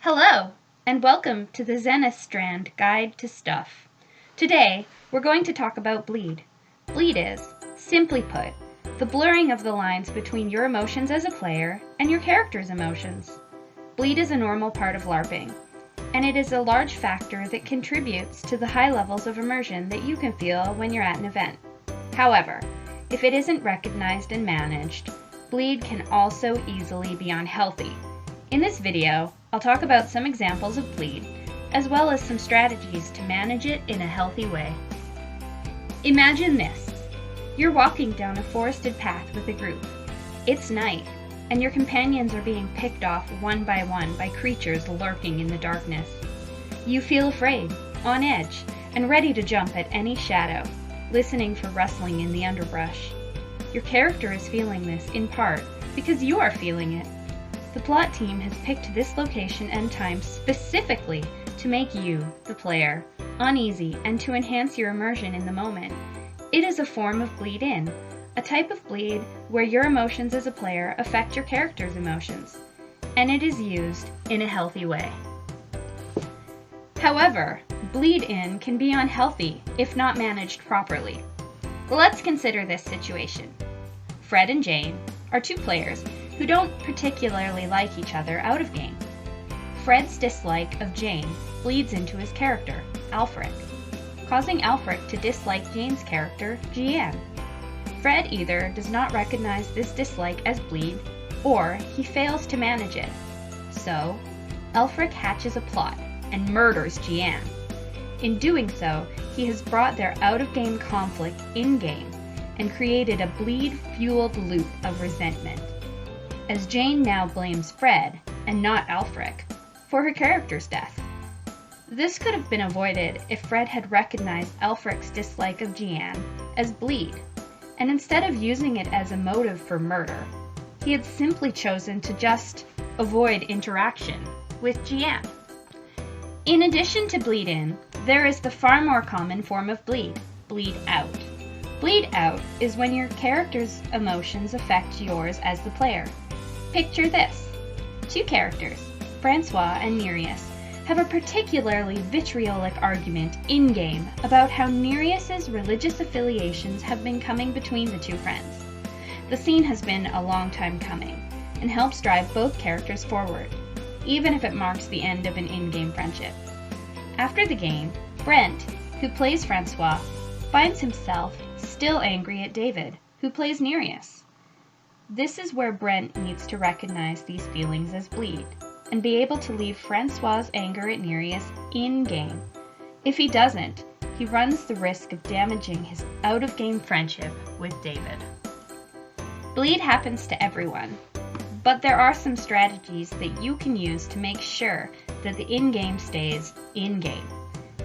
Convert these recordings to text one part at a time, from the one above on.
Hello, and welcome to the Zenithstrand Guide to Stuff. Today, we're going to talk about bleed. Bleed is, simply put, the blurring of the lines between your emotions as a player and your character's emotions. Bleed is a normal part of LARPing, and it is a large factor that contributes to the high levels of immersion that you can feel when you're at an event. However, if it isn't recognized and managed, bleed can also easily be unhealthy. In this video, I'll talk about some examples of bleed, as well as some strategies to manage it in a healthy way. Imagine this. You're walking down a forested path with a group. It's night, and your companions are being picked off one by creatures lurking in the darkness. You feel afraid, on edge, and ready to jump at any shadow, listening for rustling in the underbrush. Your character is feeling this, in part, because you are feeling it. The plot team has picked this location and time specifically to make you, the player, uneasy and to enhance your immersion in the moment. It is a form of bleed in, a type of bleed where your emotions as a player affect your character's emotions, and it is used in a healthy way. However, bleed in can be unhealthy if not managed properly. Let's consider this situation. Fred and Jane are two players who don't particularly like each other out of game. Fred's dislike of Jane bleeds into his character, Alfric, causing Alfric to dislike Jane's character, Jeanne. Fred either does not recognize this dislike as bleed, or he fails to manage it. So, Alfric hatches a plot and murders Jeanne. In doing so, he has brought their out-of-game conflict in-game and created a bleed-fueled loop of resentment, as Jane now blames Fred, and not Alfric, for her character's death. This could have been avoided if Fred had recognized Alfric's dislike of Jeanne as bleed, and instead of using it as a motive for murder, he had simply chosen to just avoid interaction with Jeanne. In addition to bleed in, there is the far more common form of bleed out. Bleed out is when your character's emotions affect yours as the player. Picture this. Two characters, Francois and Nereus, have a particularly vitriolic argument in-game about how Nereus's religious affiliations have been coming between the two friends. The scene has been a long time coming, and helps drive both characters forward, even if it marks the end of an in-game friendship. After the game, Brent, who plays Francois, finds himself still angry at David, who plays Nereus. This is where Brent needs to recognize these feelings as bleed, and be able to leave Francois' anger at Nereus in-game. If he doesn't, he runs the risk of damaging his out-of-game friendship with David. Bleed happens to everyone, but there are some strategies that you can use to make sure that the in-game stays in-game.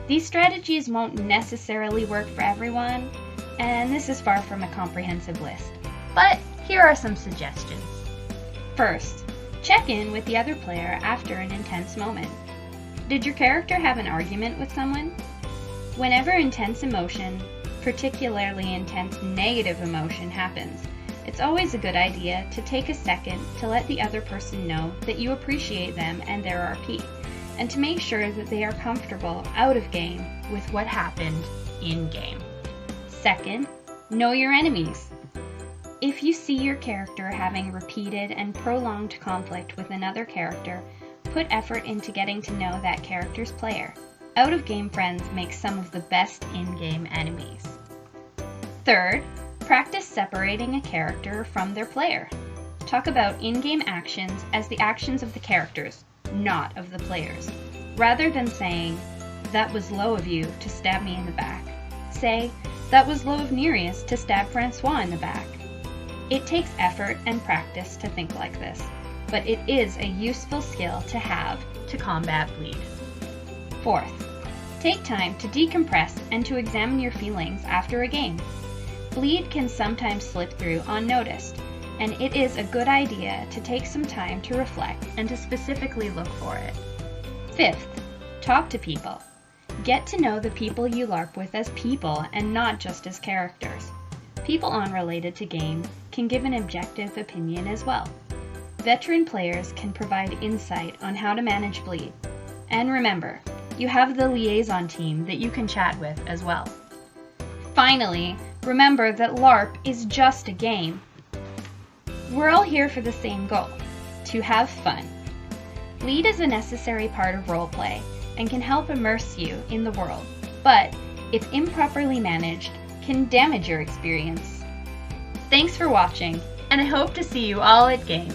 These strategies won't necessarily work for everyone, and this is far from a comprehensive list, but here are some suggestions. First, check in with the other player after an intense moment. Did your character have an argument with someone? Whenever intense emotion, particularly intense negative emotion, happens, it's always a good idea to take a second to let the other person know that you appreciate them and their RP, and to make sure that they are comfortable out of game with what happened in game. Second, know your enemies. If you see your character having repeated and prolonged conflict with another character, put effort into getting to know that character's player. Out-of-game friends make some of the best in-game enemies. Third, practice separating a character from their player. Talk about in-game actions as the actions of the characters, not of the players. Rather than saying, "That was low of you to stab me in the back," say, "That was low of Nereus to stab Francois in the back." It takes effort and practice to think like this, but it is a useful skill to have to combat bleed. Fourth, take time to decompress and to examine your feelings after a game. Bleed can sometimes slip through unnoticed, and it is a good idea to take some time to reflect and to specifically look for it. Fifth, talk to people. Get to know the people you LARP with as people and not just as characters. People unrelated to game can give an objective opinion as well. Veteran players can provide insight on how to manage bleed. And remember, you have the liaison team that you can chat with as well. Finally, remember that LARP is just a game. We're all here for the same goal, to have fun. Bleed is a necessary part of roleplay and can help immerse you in the world, but if improperly managed, can damage your experience. Thanks for watching, and I hope to see you all at game.